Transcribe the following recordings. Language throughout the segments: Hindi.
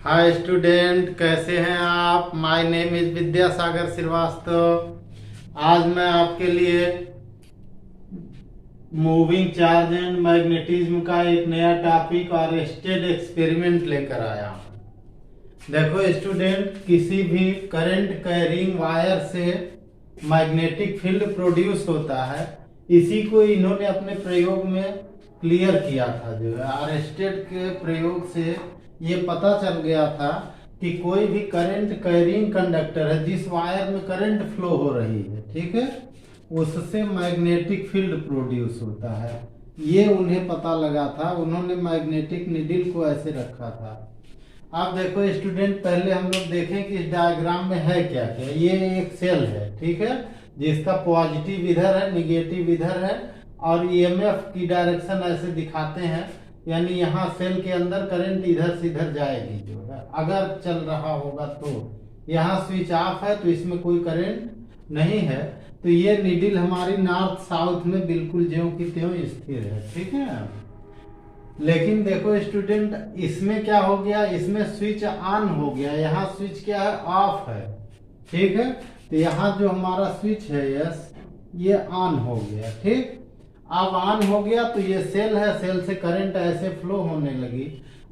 हाय स्टूडेंट, कैसे हैं आप। My name is Vidyasagar Shrivastava. आज मैं आपके लिए मूविंग चार्ज एंड मैग्नेटिज्म का एक नया टॉपिक और स्टेड एक्सपेरिमेंट लेकर आया हूं। देखो स्टूडेंट, किसी भी करंट कैरिंग वायर से मैग्नेटिक फील्ड प्रोड्यूस होता है। इसी को इन्होंने अपने प्रयोग में क्लियर किया था। जो है आर्स्टेड के प्रयोग से ये पता चल गया था कि कोई भी करंट कैरिंग कंडक्टर है, जिस वायर में करंट फ्लो हो रही है, ठीक है, उससे मैग्नेटिक फील्ड प्रोड्यूस होता है। ये उन्हें पता लगा था। उन्होंने मैग्नेटिक नीडल को ऐसे रखा था। आप देखो स्टूडेंट, पहले हम लोग देखें कि इस डायग्राम में है क्या क्या। ये एक सेल है, ठीक है, जिसका पॉजिटिव इधर है, निगेटिव इधर है, और ईएमएफ की डायरेक्शन ऐसे दिखाते हैं। यानी यहाँ सेल के अंदर करंट इधर से इधर जाएगी, जो है अगर चल रहा होगा तो। यहाँ स्विच ऑफ है तो इसमें कोई करंट नहीं है। तो ये नीडल हमारी नॉर्थ साउथ में बिल्कुल ज्यों की त्यों स्थिर है, ठीक है। लेकिन देखो स्टूडेंट, इसमें क्या हो गया, इसमें स्विच ऑन हो गया, यहाँ स्विच क्या है, ऑफ है, ठीक है। तो यहाँ जो हमारा स्विच है यस, ये ऑन हो गया, ठीक। अब ऑन हो गया तो ये सेल है, सेल से करंट ऐसे फ्लो होने लगी।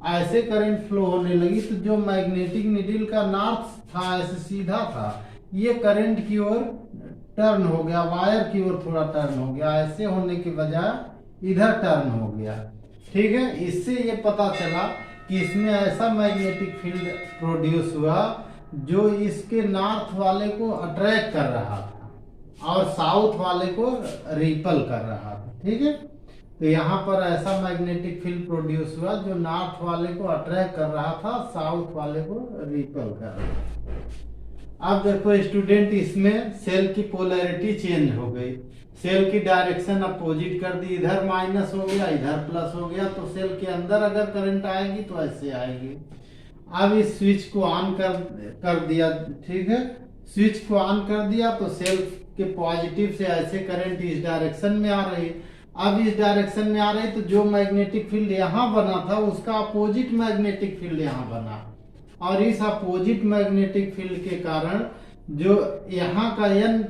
ऐसे करंट फ्लो होने लगी तो जो मैग्नेटिक नीडल का नॉर्थ था, ऐसे सीधा था, ये करंट की ओर टर्न हो गया, वायर की ओर थोड़ा टर्न हो गया। ऐसे होने के बजाय इधर टर्न हो गया, ठीक है। इससे ये पता चला कि इसमें ऐसा मैग्नेटिक फील्ड प्रोड्यूस हुआ जो इसके नॉर्थ वाले को अट्रैक्ट कर रहा था और साउथ वाले को रिपल कर रहा था, ठीक है। तो यहाँ पर ऐसा मैग्नेटिक फील्ड प्रोड्यूस हुआ जो नॉर्थ वाले को अट्रैक्ट कर रहा था, साउथ वाले को रिपल कर रहा था। अब देखो स्टूडेंट, इसमें सेल की पोलैरिटी चेंज हो गई। सेल की डायरेक्शन अपोजिट कर दी, इधर माइनस हो गया, इधर प्लस हो गया। तो सेल के अंदर अगर करंट आएगी तो ऐसे आएगी। अब इस स्विच को ऑन कर दिया, ठीक है। स्विच को ऑन कर दिया तो सेल के पॉजिटिव से ऐसे करंट इस डायरेक्शन में आ रही। अब इस डायरेक्शन में आ रही तो जो मैग्नेटिक फील्ड यहाँ बना था उसका अपोजिट मैग्नेटिक फील्ड यहाँ बना, और इस अपोजिट मैग्नेटिक फील्ड के कारण जो यहाँ का एन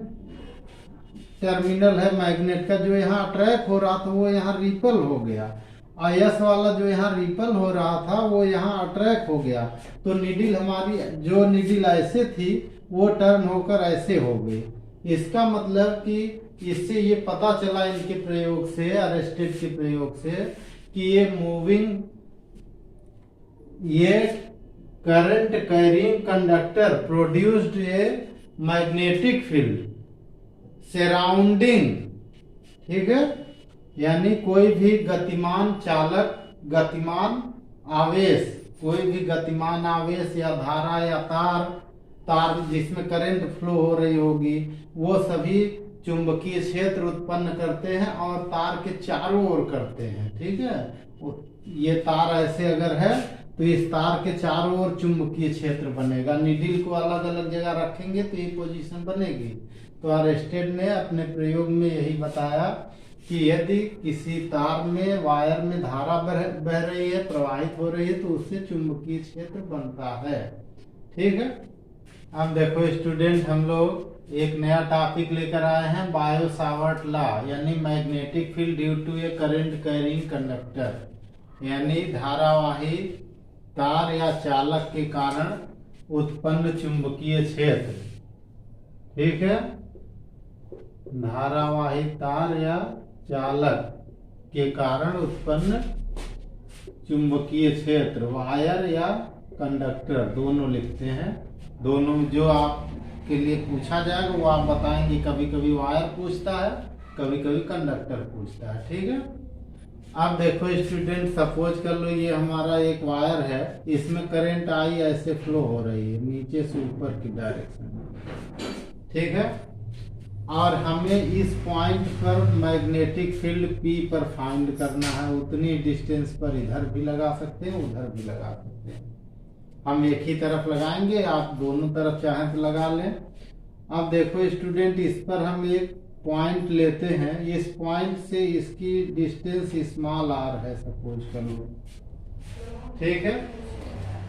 टर्मिनल है मैग्नेट का, जो यहाँ अट्रैक्ट हो रहा था वो यहाँ रिपल हो गया, और एस वाला जो यहाँ रिपल हो रहा था वो यहाँ अट्रैक्ट हो गया। तो नीडल हमारी, जो नीडल ऐसे थी वो टर्न होकर ऐसे हो गई। इसका मतलब कि इससे ये पता चला इनके प्रयोग से, आर्स्टेड के प्रयोग से, कि ये मूविंग, ये current carrying conductor produced a magnetic field surrounding, ठीक है। यानी कोई भी गतिमान चालक, गतिमान आवेश, कोई भी गतिमान आवेश या धारा या तार जिसमें करंट फ्लो हो रही होगी, वो सभी चुंबकीय क्षेत्र उत्पन्न करते हैं और तार के चारों ओर करते हैं, ठीक है। ये तार ऐसे अगर है तो इस तार के चारों ओर चुंबकीय क्षेत्र बनेगा। नीडल को अलग अलग जगह रखेंगे तो ये पोजीशन बनेगी। तो आर्स्टेड ने अपने प्रयोग में यही बताया कि यदि किसी तार में, वायर में धारा बह रही है, प्रवाहित हो रही है, तो उससे चुंबकीय क्षेत्र बनता है, ठीक है। अब देखो स्टूडेंट, हम लोग एक नया टॉपिक लेकर आए हैं, बायो सावर्ट लॉ, यानी magnetic field due to a current carrying conductor, यानी धारावाही तार या चालक के कारण उत्पन्न चुंबकीय क्षेत्र, ठीक है। धारावाही तार या चालक के कारण उत्पन्न चुंबकीय क्षेत्र, वायर या कंडक्टर दोनों लिखते हैं। दोनों जो आपके लिए पूछा जाएगा वो आप बताएंगे। कभी कभी वायर पूछता है, कभी कभी कंडक्टर पूछता है, ठीक है। अब देखो स्टूडेंट, सपोज कर लो ये हमारा एक वायर है, इसमें करंट आई ऐसे फ्लो हो रही है नीचे से ऊपर की डायरेक्शन में, ठीक है। और हमें इस पॉइंट पर मैग्नेटिक फील्ड P पर फाइंड करना है। उतनी डिस्टेंस पर इधर भी लगा सकते हैं, उधर भी लगा सकते हैं। हम एक ही तरफ लगाएंगे, आप दोनों तरफ चाहें तो लगा लें। अब देखो स्टूडेंट, इस पर हम एक पॉइंट लेते हैं। इस पॉइंट से इसकी डिस्टेंस स्मॉल r है, सपोज कर लो, ठीक है।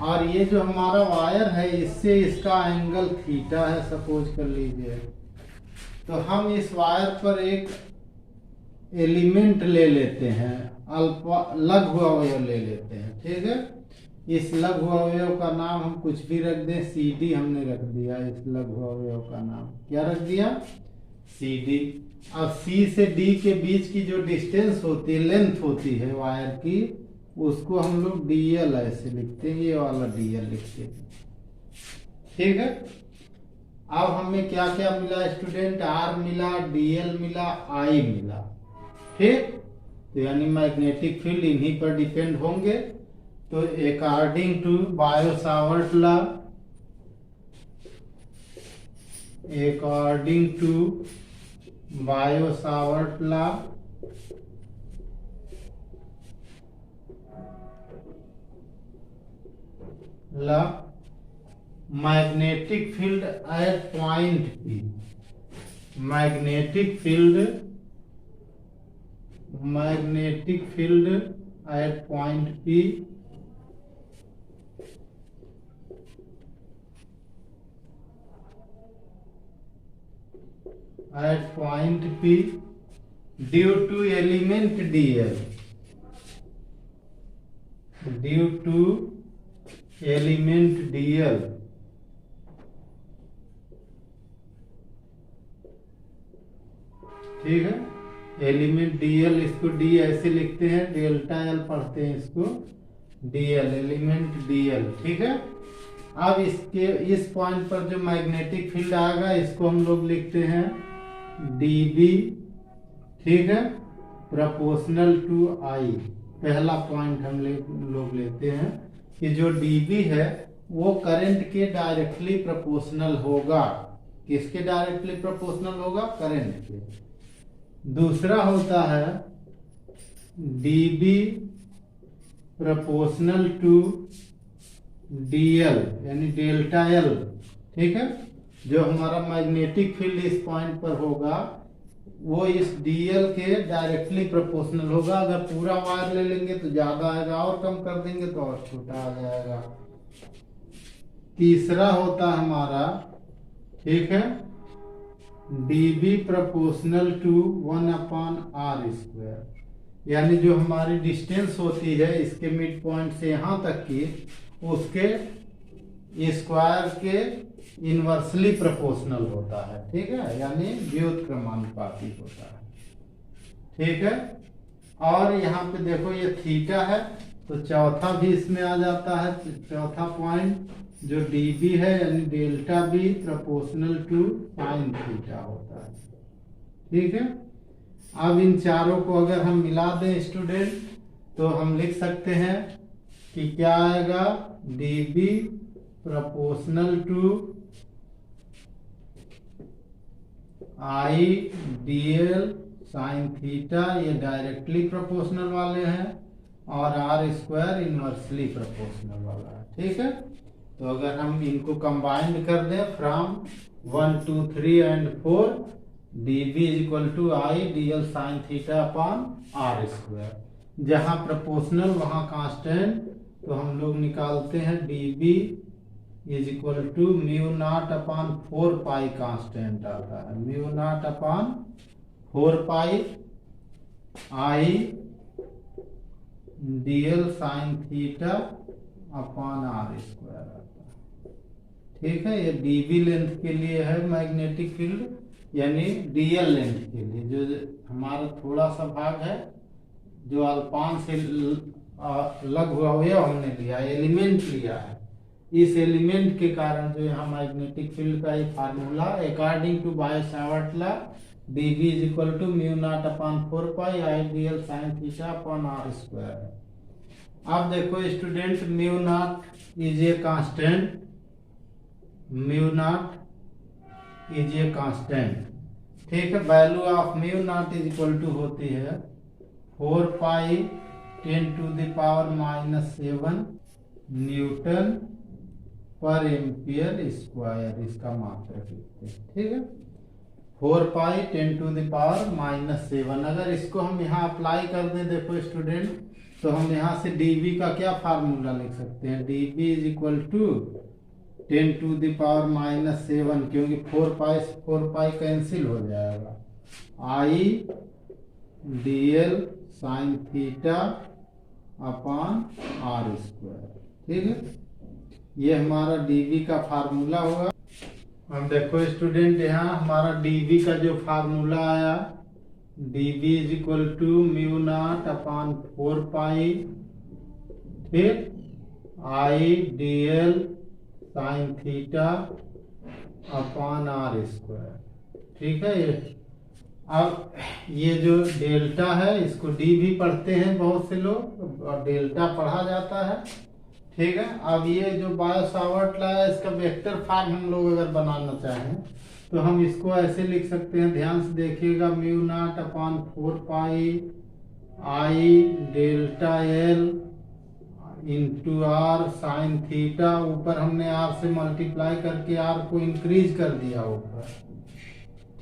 और ये जो हमारा वायर है इससे इसका एंगल थीटा है, सपोज कर लीजिए। तो हम इस वायर पर एक एलिमेंट ले लेते हैं, अल्फा लघु अवयव ले लेते हैं, ठीक है। इस लघु अवयव का नाम हम कुछ भी रख दें, सी डी हमने रख दिया। इस लघु अवयव का नाम क्या रख दिया, सी डी। अब सी से डी के बीच की जो डिस्टेंस होती है, लेंथ होती है वायर की, उसको हम लोग डीएल ऐसे लिखते हैं, ये वाला डीएल लिखते हैं, ठीक है। अब हमें क्या क्या मिला स्टूडेंट, आर मिला, डीएल मिला, आई मिला, ठीक। तो यानी मैग्नेटिक फील्ड इन्हीं पर डिपेंड होंगे। तो according to Biot Savart law, according to Biot Savart law, magnetic field at point P, magnetic field at point P at point P due to element dl, due to element dl, ठीक है। एलिमेंट dl, इसको d ऐसे लिखते हैं, डेल्टा एल पढ़ते हैं इसको, dl एलिमेंट dl, ठीक है। अब इसके इस पॉइंट पर जो मैग्नेटिक फील्ड आएगा इसको हम लोग लिखते हैं dB, ठीक है, प्रोपोर्शनल टू I। पहला पॉइंट हम लोग लेते हैं कि जो dB है वो करंट के डायरेक्टली प्रोपोर्शनल होगा। किसके डायरेक्टली प्रोपोर्शनल होगा, करंट के। दूसरा होता है dB प्रोपोर्शनल टू DL, यानी डेल्टा L, ठीक है। जो हमारा मैग्नेटिक फील्ड इस पॉइंट पर होगा वो इस DL के डायरेक्टली प्रोपोर्शनल होगा। अगर पूरा वायर ले लेंगे तो ज्यादा आएगा, और कम कर देंगे तो और छोटा आ जाएगा। तीसरा होता हमारा, ठीक है, dB प्रोपोर्शनल टू 1/r², यानी जो हमारी डिस्टेंस होती है इसके मिड पॉइंट से यहाँ तक की, उसके स्क्वायर के इनवर्सली प्रोपोर्शनल होता है, ठीक है, यानी व्युत्क्रमानुपाती होता है, ठीक है। और यहाँ पे देखो ये थीटा है, तो चौथा भी इसमें आ जाता है। तो चौथा पॉइंट जो dB है यानी delta B proportional to sine theta होता है, ठीक है। अब इन चारों को अगर हम मिला दें स्टूडेंट तो हम लिख सकते हैं कि क्या आएगा, dB proportional to I dl sine theta, ये डायरेक्टली प्रोपोर्शनल वाले हैं, और r² इनवर्सली प्रोपोर्शनल वाला है, ठीक है। तो अगर हम इनको कंबाइंड कर दें from 1 2 3 and 4, dB = I dl sine theta upon r², जहां प्रोपोर्शनल वहां कांस्टेंट, तो हम लोग निकालते हैं dB = μ0/4 पाई कांस्टेंट आता है, μ0/4 pi I dl sine theta upon r² आता है, ठीक है। ये dB लेंथ के लिए है मैग्नेटिक फील्ड, यानी dl लेंथ के लिए जो हमारा थोड़ा सा भाग है, जो अल्पांश से लघु अवयव हमने लिया, एलिमेंट लिया है, इस एलिमेंट के कारण जो यहाँ मैग्नेटिक फील्ड का ये formula according to Biot Savart law, dB = μ0/4 pi I dl sine theta upon r² है। अब देखो student, μ0 is a constant, μ0 is a constant, ठीक है। वैल्यू ऑफ μ0 = होती है 4 pi 10⁻⁻7 newton per ampere square, इसका मात्रक लिखते हैं, ठीक है। 4π 10⁻⁷। अगर इसको हम यहाँ अप्लाई कर दें, देखो स्टूडेंट, तो हम यहाँ से dv का क्या फार्मूला लिख सकते हैं, dv इज इक्वल टू 10⁻⁷, क्योंकि 4π से 4π कैंसिल हो जाएगा, I dl sine theta upon r square. ठीक है, ये हमारा dv का फार्मूला हुआ। अब देखो स्टूडेंट, यहाँ हमारा dv का जो फार्मूला आया, dv is equal to mu naught upon 4π, फिर I dl sine theta upon r square. ठीक है, ये अब ये जो डेल्टा है इसको d भी पढ़ते हैं बहुत से लोग, और डेल्टा पढ़ा जाता है। ठीक है, अब ये जो बायो सावर्ट लॉ है, इसका वेक्टर फॉर्म हम लोग अगर बनाना चाहें तो हम इसको ऐसे लिख सकते हैं, ध्यान से देखिएगा, mu naught upon 4π I delta l into R sine theta, ऊपर हमने r से मल्टीप्लाई करके r को इंक्रीज कर दिया ऊपर।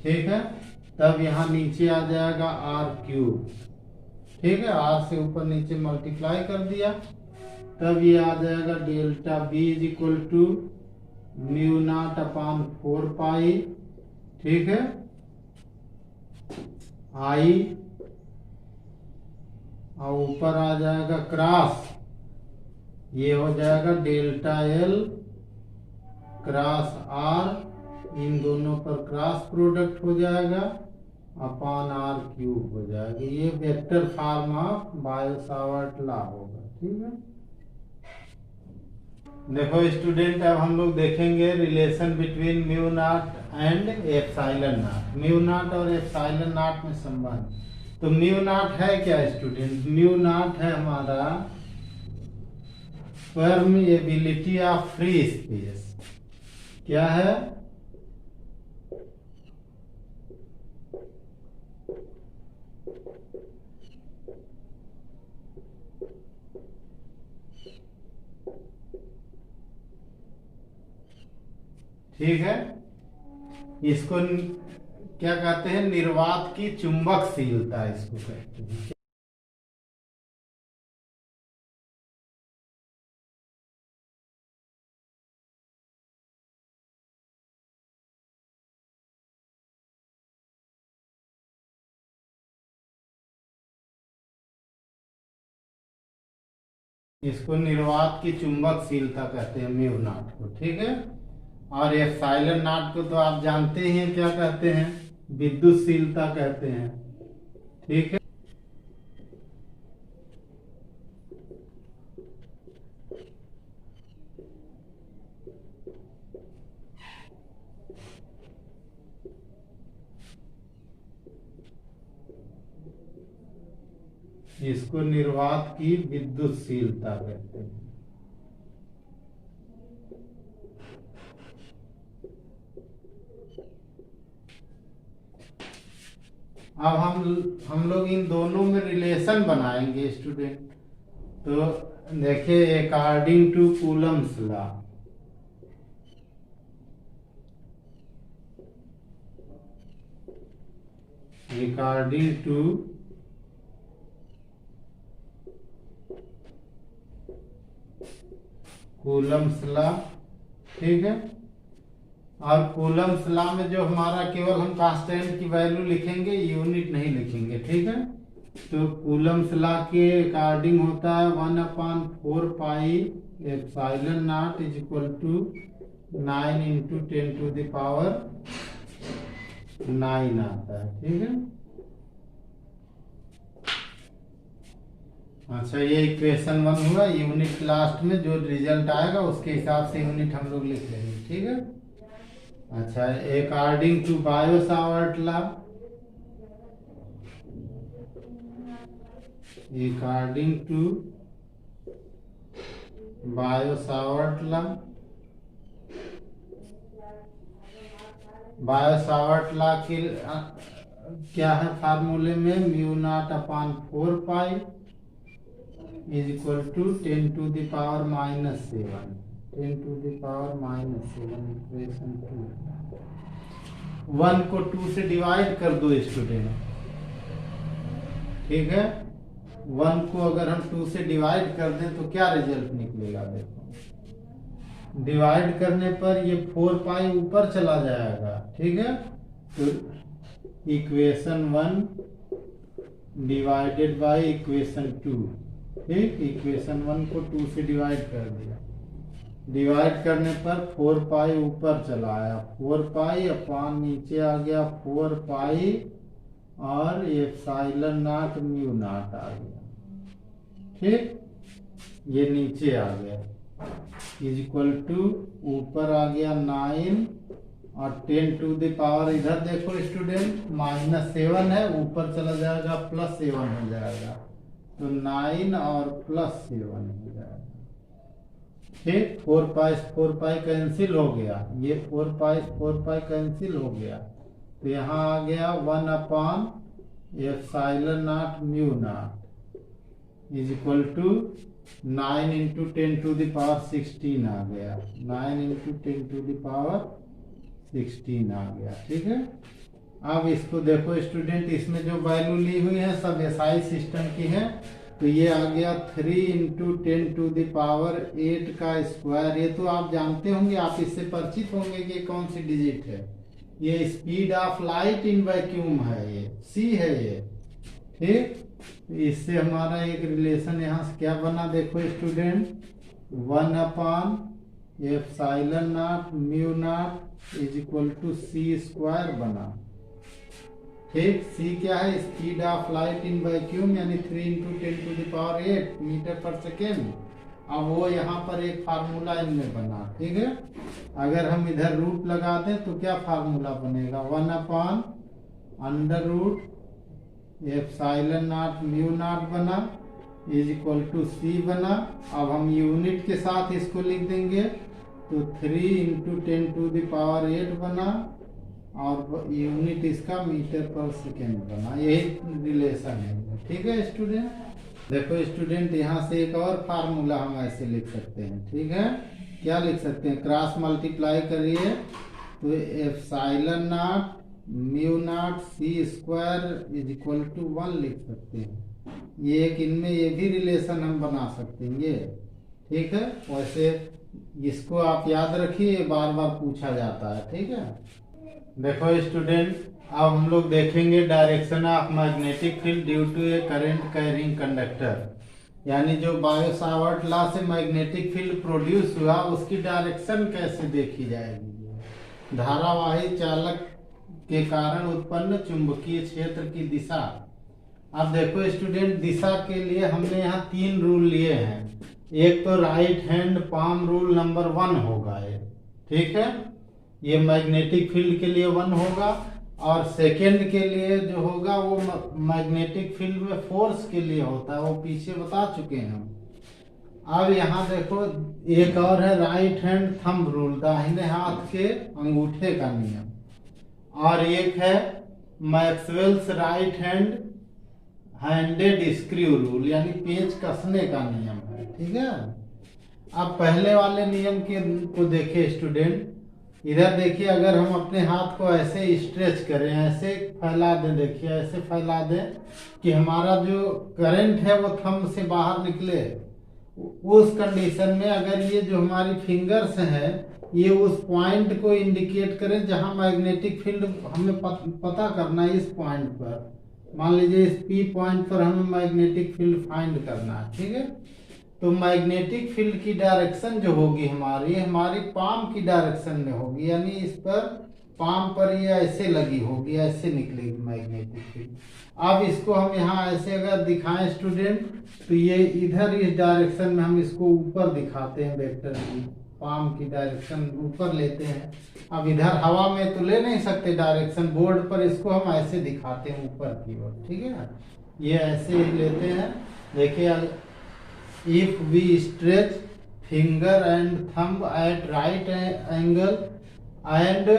ठीक है, तब यहाँ नीचे आ जाएगा r³। ठीक है, r से ऊपर नीचे मल्टीप्लाई कर दिया, तब ये आ जाएगा delta b is equal to mu naught upon 4π। ठीक है, I, और ऊपर आ जाएगा क्रॉस, ये हो जाएगा डेल्टा l क्रॉस r, इन दोनों पर क्रॉस प्रोडक्ट हो जाएगा अपॉन r³ हो जाएगा। ये vector form of bio Savart law होगा। ठीक है, देखो स्टूडेंट, अब हम लोग देखेंगे relation between mu naught and epsilon naught. Mu not और एप्सिलॉन नॉट में संबंध। तो म्यू नॉट है क्या स्टूडेंट? म्यू नॉट है हमारा परमिएबिलिटी ऑफ फ्री स्पेस। क्या है? ठीक है, इसको क्या कहते हैं? निर्वात की चुंबकशीलता इसको कहते हैं। इसको निर्वात की चुंबकशीलता कहते हैं म्यू नॉट को। ठीक है, और एप्सिलॉन नॉट को तो आप जानते ही हैं, क्या कहते हैं? विद्युतशीलता कहते हैं। ठीक है, इसको निर्वात की विद्युतशीलता कहते हैं। अब हम लोग इन दोनों में रिलेशन बनाएंगे स्टूडेंट। तो देखिए, according to Coulomb's law, according to Coulomb's law. ठीक है, और कूलम्स लॉ में जो हमारा केवल हम कांस्टेंट की वैल्यू लिखेंगे, यूनिट नहीं लिखेंगे। ठीक है, तो कूलम्स लॉ के अकॉर्डिंग होता है 1/4π epsilon naught is equal to 9 × 10⁹ आता है। ठीक है, अच्छा, ये इक्वेशन 1 हुआ। यूनिट लास्ट में जो रिजल्ट आएगा उसके हिसाब से यूनिट हम लोग लिख लेंगे। ठीक है, अच्छा, according to Biot Savart law, according to Biot Savart law, Biot Savart law के क्या है फार्मूले में? Mu naught upon 4π is equal to 10⁻⁷, 10⁻⁷, equation 2। 1 को 2 से डिवाइड कर दो स्टूडेंट, ठीक है। 1 को अगर हम 2 से डिवाइड कर दें तो क्या रिजल्ट निकलेगा, देखो डिवाइड करने पर ये 4 पाई ऊपर चला जाएगा, ठीक है। तो इक्वेशन 1 डिवाइडेड बाय इक्वेशन 2, ठीक। इक्वेशन 1 को 2 से डिवाइड कर दिया, डिवाइड करने पर 4 पाई ऊपर चला आया, 4 पाई अपान नीचे आ गया 4 पाई और एप्सिलॉन नॉट म्यू नॉट आ गया, ठीक। ये नीचे आ गया इज इक्वल टू ऊपर आ गया 9 और 10 टू द पावर, इधर देखो स्टूडेंट -7 है, ऊपर चला जाएगा +7 हो जाएगा, तो 9 और +7 हो जाएगा, ठीक। 4 पाई कैंसिल हो गया, ये 4 पाई कैंसिल हो गया, तो यहाँ आ गया 1 upon epsilon naught mu naught is equal to 9 into 10 to the power 16 आ गया, 9 इंटू 10 टू द पावर 16 आ गया, ठीक है। अब इसको देखो स्टूडेंट, इसमें जो वैल्यू ली हुई है सब एसआई सिस्टम की है, तो ये आ गया 3 इंटू 10 टू द पावर 8 का स्क्वायर। ये तो आप जानते होंगे, आप इससे परिचित होंगे कि कौन सी डिजिट है, ये speed of light in vacuum है, ये सी है ये, ठीक। इससे हमारा एक रिलेशन यहाँ से क्या बना, देखो student 1 upon epsilon naught mu naught is equal to C square बना, ठीक। सी क्या है, speed of light in vacuum, यानी 3 into 10 to the power 8 metre per second. अब वो यहाँ पर एक फार्मूला इनमें बना, ठीक है। अगर हम इधर रूट लगा दें तो क्या फार्मूला बनेगा, 1 upon under root epsilon naught mu naught बना इज इक्वल टू सी बना। अब हम यूनिट के साथ इसको लिख देंगे, तो 3 इंटू 10 टू द पावर 8 बना और यूनिट इसका मीटर पर सेकेंड बना, यही रिलेशन है, ठीक है स्टूडेंट। देखो स्टूडेंट, यहाँ से एक और फार्मूला हम ऐसे लिख सकते हैं, ठीक है। क्या लिख सकते हैं, क्रॉस मल्टीप्लाई करिए तो epsilon naught mu naught C square is equal to 1 लिख सकते हैं। ये एक इनमें ये भी रिलेशन हम बना सकते हैं, ये ठीक है। वैसे इसको आप याद रखिए, बार बार पूछा जाता है, ठीक है। देखो स्टूडेंट, अब हम लोग देखेंगे direction of magnetic field due to a current carrying conductor, यानी जो बायो सावर्ट लॉ से मैग्नेटिक फील्ड प्रोड्यूस हुआ उसकी डायरेक्शन कैसे देखी जाएगी। धारावाही चालक के कारण उत्पन्न चुंबकीय क्षेत्र की दिशा। अब देखो स्टूडेंट, दिशा के लिए हमने यहाँ 3 रूल लिए हैं। एक तो right hand palm rule number 1 होगा ये, ठीक है। ये मैग्नेटिक फील्ड के लिए 1 होगा, और सेकेंड के लिए जो होगा वो मैग्नेटिक फील्ड में फोर्स के लिए होता है, वो पीछे बता चुके हैं हम। अब यहाँ देखो एक और है राइट हैंड थंब रूल, दाहिने हाथ के अंगूठे का नियम, और एक है Maxwell's right handed screw rule, यानी पेंच कसने का नियम है, ठीक है। अब पहले वाले नियम को देखे स्टूडेंट, इधर देखिए, अगर हम अपने हाथ को ऐसे स्ट्रेच करें, ऐसे फैला दें, देखिए ऐसे फैला दें कि हमारा जो करंट है वो थंब से बाहर निकले, उस कंडीशन में अगर ये जो हमारी फिंगर्स हैं ये उस पॉइंट को इंडिकेट करें जहां मैग्नेटिक फील्ड हमें पता करना है, इस पॉइंट पर मान लीजिए इस पी पॉइंट पर हमें मैग्नेटिक फील्ड फाइंड करना है, ठीक है। तो मैग्नेटिक फील्ड की डायरेक्शन जो होगी हमारी पाम की डायरेक्शन में होगी, यानी इस पर पाम पर ये ऐसे लगी होगी, ऐसे निकलेगी मैग्नेटिक फील्ड। अब इसको हम यहाँ ऐसे अगर दिखाएं स्टूडेंट, तो ये इधर इस डायरेक्शन में हम इसको ऊपर दिखाते हैं, वेक्टर की पाम की डायरेक्शन ऊपर लेते हैं। अब इधर हवा में तो ले नहीं सकते डायरेक्शन, बोर्ड पर इसको हम ऐसे दिखाते हैं ऊपर की ओर, ठीक है। ये ऐसे ही लेते हैं, देखिए if we stretch finger and thumb at right angle and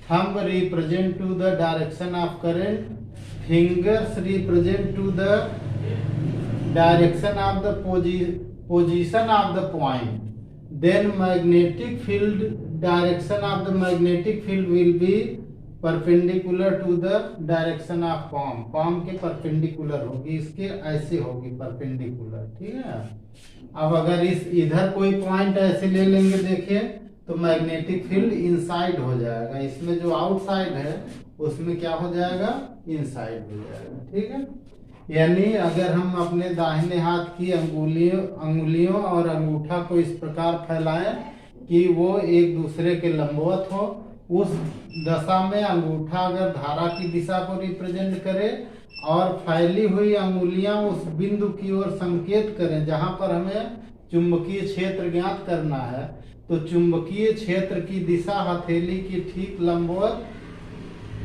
thumb represent to the direction of current, fingers represent to the direction of the position of the point, then magnetic field direction of the magnetic field will be perpendicular to the direction of palm, palm के परपेंडिकुलर होगी, इसके ऐसे होगी परपेंडिकुलर, ठीक है। अब अगर इस इधर कोई पॉइंट ऐसे ले लेंगे, देखिए, तो मैग्नेटिक फील्ड इनसाइड हो जाएगा, इसमें जो आउटसाइड है उसमें क्या हो जाएगा, इनसाइड हो जाएगा, ठीक है। यानी अगर हम अपने दाहिने हाथ की अंगुलियों और अंगूठा को इस प्रकार फैलाएं कि वो एक दूसरे के लंबवत हो, उस दशा में अंगूठा अगर धारा की दिशा को रिप्रेजेंट करे और फैली हुई अंगुलियां उस बिंदु की ओर संकेत करें जहां पर हमें चुंबकीय क्षेत्र ज्ञात करना है, तो चुंबकीय क्षेत्र की दिशा हथेली की ठीक लंबवत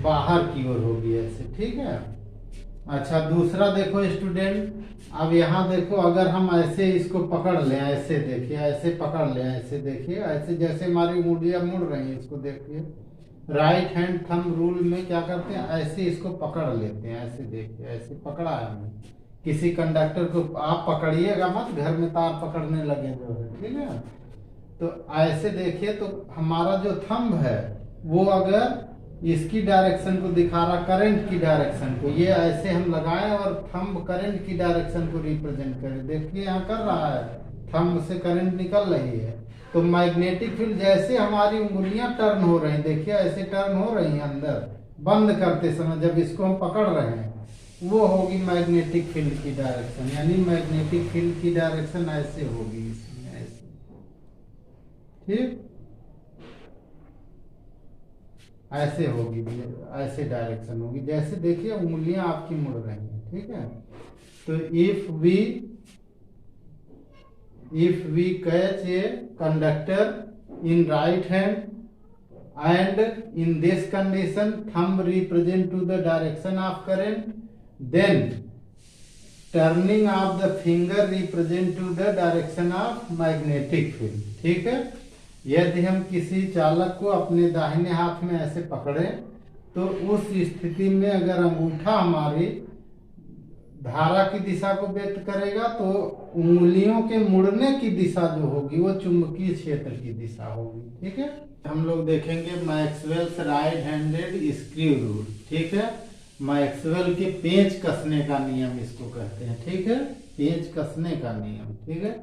बाहर की ओर होगी, ऐसे, ठीक है। अच्छा, दूसरा देखो स्टूडेंट, अब यहाँ देखो, अगर हम ऐसे इसको पकड़ लें, ऐसे देखिए, ऐसे पकड़ लें, ऐसे देखिए, ऐसे जैसे हमारी उंगलियां मुड़ रही हैं, इसको देखिए, राइट हैंड थंब रूल में क्या करते हैं, ऐसे इसको पकड़ लेते हैं, ऐसे देखिए, ऐसे पकड़ा है हमने। किसी कंडक्टर को आप पकड़िएगा मत, घर में तार पकड़ने लगे जो है, ठीक है। तो ऐसे देखिए, तो हमारा जो थंब है वो अगर इसकी डायरेक्शन को दिखा रहा, करंट की डायरेक्शन को, ये ऐसे हम लगाएं और थंब करंट की डायरेक्शन को रिप्रेजेंट करें, देखिए यहाँ कर रहा है, थंब से करंट निकल रही है, तो मैग्नेटिक फील्ड जैसे हमारी उंगलियां टर्न हो रही, देखिए ऐसे टर्न हो रही हैं अंदर, बंद करते समय जब इसको हम पकड़ रहे हैं, वो होगी मैग्नेटिक फील्ड की डायरेक्शन, यानी मैग्नेटिक फील्ड की डायरेक्शन ऐसे होगी, इसमें ऐसे, ठीक, ऐसे होगी, ऐसे डायरेक्शन होगी, जैसे देखिए उंगलियां आपकी मुड़ रही हैं, ठीक है। तो if we catch a conductor in right hand and in this condition thumb represent to the direction of current, then turning of the finger represent to the direction of magnetic field, ठीक है। यदि हम किसी चालक को अपने दाहिने हाथ में ऐसे पकड़े, तो उस स्थिति में अगर अंगूठा हमारी धारा की दिशा को व्यक्त करेगा, तो उंगलियों के मुड़ने की दिशा जो होगी वो चुंबकीय क्षेत्र की दिशा होगी, ठीक है। हम लोग देखेंगे Maxwell's right handed screw rule, ठीक है। मैक्सवेल के पेंच कसने का नियम इसको कहते हैं, ठीक है, पेंच कसने का नियम, ठीक है।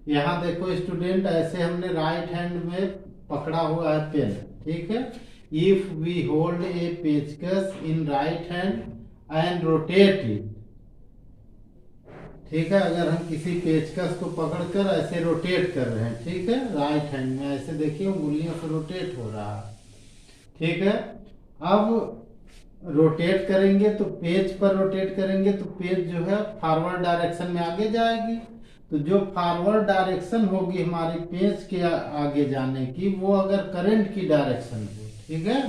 यहाँ देखो स्टूडेंट, ऐसे हमने राइट हैंड में पकड़ा हुआ है पेन, ठीक है। इफ वी होल्ड ए पेचकस इन right hand and rotate it, ठीक है, अगर हम किसी पेचकस को पकड़कर ऐसे रोटेट कर रहे हैं, ठीक है, राइट हैंड में ऐसे देखिए उंगलियों से रोटेट हो रहा है, ठीक है। अब रोटेट करेंगे तो पेच पर रोटेट करेंगे तो पेच जो है फॉरवर्ड डायरेक्शन में आगे जाएगी, तो जो फॉरवर्ड डायरेक्शन होगी हमारी पेंच के आगे जाने की, वो अगर करंट की डायरेक्शन हो, ठीक है,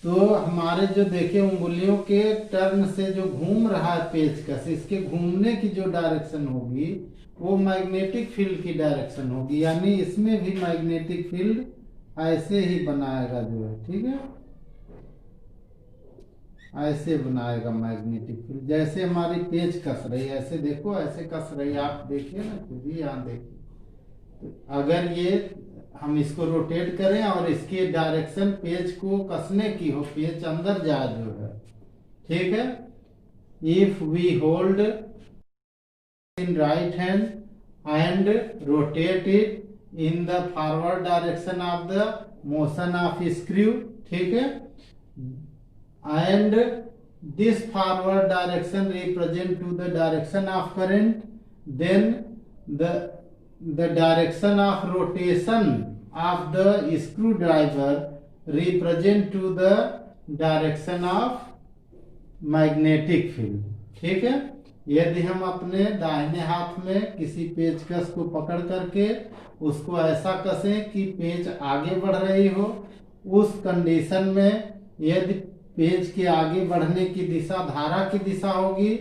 तो हमारे जो देखिए उंगलियों के टर्न से जो घूम रहा है पेचकस, इसके घूमने की जो डायरेक्शन होगी वो मैग्नेटिक फील्ड की डायरेक्शन होगी, यानी इसमें भी मैग्नेटिक फील्ड ऐसे ही बनाएगा जो है, ठीक है, ऐसे बनाएगा मैग्नेटिक फील्ड, जैसे हमारी पेच कस रही है, ऐसे देखो, ऐसे कस रही है, आप देखिए ना खुद ही, यहाँ देखिए, तो अगर ये हम इसको रोटेट करें और इसकी डायरेक्शन पेच को कसने की हो, पेच अंदर जाए जो है, ठीक है। If we hold in right hand and rotate it in the forward direction of the motion of screw, ठीक है, and this forward direction represent to the direction of current, then the direction of rotation of the screwdriver represent to the direction of magnetic field, ठीक है। यदि हम अपने दाहिने हाथ में किसी पेचकस को पकड़ करके उसको ऐसा कसें कि पेच आगे बढ़ रही हो, उस कंडीशन में यदि पेच के आगे बढ़ने की दिशा धारा की दिशा होगी,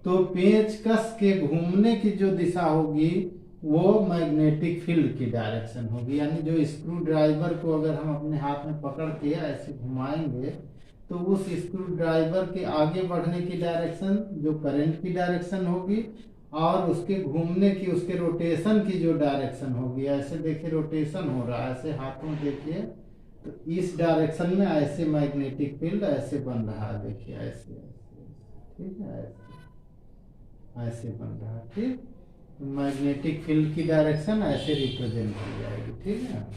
तो पेचकस के घूमने की जो दिशा होगी वो मैग्नेटिक फील्ड की डायरेक्शन होगी, यानी जो स्क्रू ड्राइवर को अगर हम अपने हाथ में पकड़ के ऐसे घुमाएंगे, तो उस स्क्रू ड्राइवर के आगे बढ़ने की डायरेक्शन जो करंट की डायरेक्शन होगी, और उसके घूमने की, उसके रोटेशन की जो डायरेक्शन होगी, ऐसे देखिए रोटेशन हो रहा है, ऐसे हाथों देखिए तो इस डायरेक्शन में ऐसे मैग्नेटिक फील्ड ऐसे बन रहा है, देखिए ऐसे ऐसे, ठीक है, ऐसे ऐसे बन रहा है, ठीक। मैग्नेटिक फील्ड की डायरेक्शन ऐसे रिप्रेजेंट की जाएगी, ठीक है।